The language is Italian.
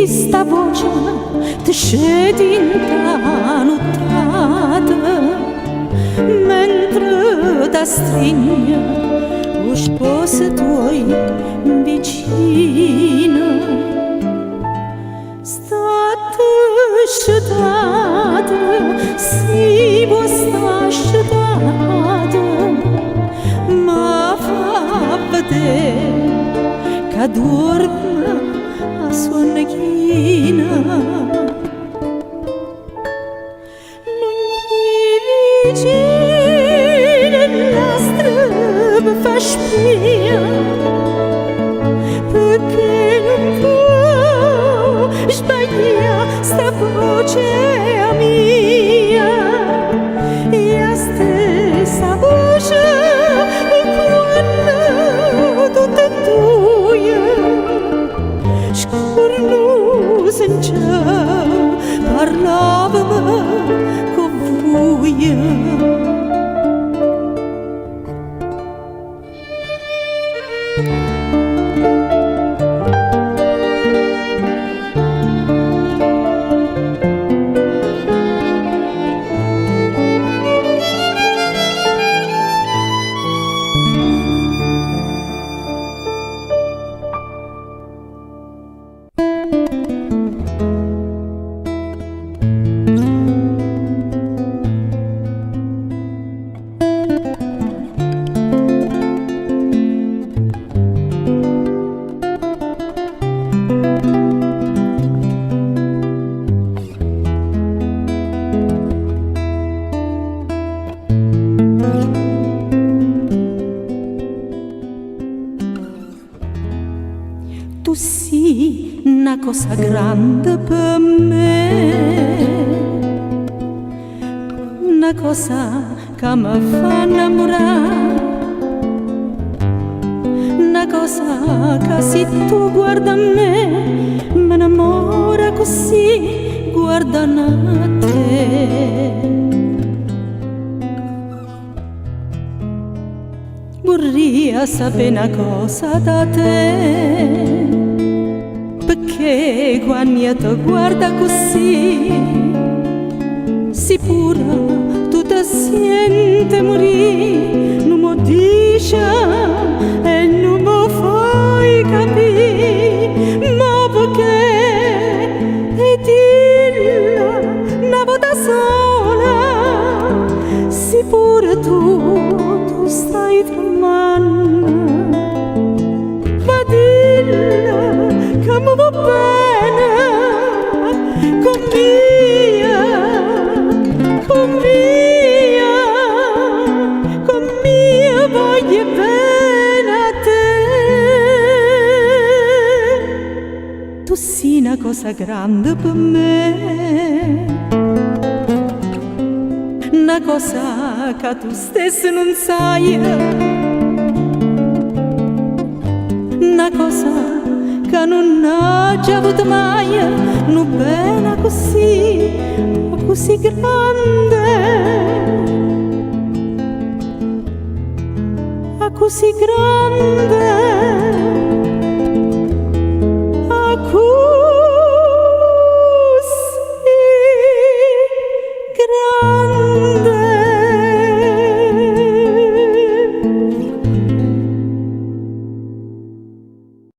Sta voce t'scedi incanutata mentre da stringe o sposa tuoi vicina. State scetate, si può sta scetate, ma fa vedere che dorme a sua neghina. Non gli vicini la strada fa spia, perché non può sbagliare sta voce mia, e la stessa voce quando tutto è tuo. Scornus in ciao parlavamo con voi. Tu sei una cosa grande per me, una cosa che mi fa innamorare, una cosa che se tu guarda me mi innamora così guardando a te. Vorrei sapere una cosa da te, perché quando ti guarda così, sicuro tu ti senti morire, non mi dici e non mi fai capire, ma perché? E dillo una volta sola, sicuro tu stai tremando, ma dillo che mi va bene, con mia voglio bene a te. Tu sei una cosa grande per me, una cosa che tu stesso non sai, una cosa che non ho già avuto mai, non bene così grande, così grande, così grande.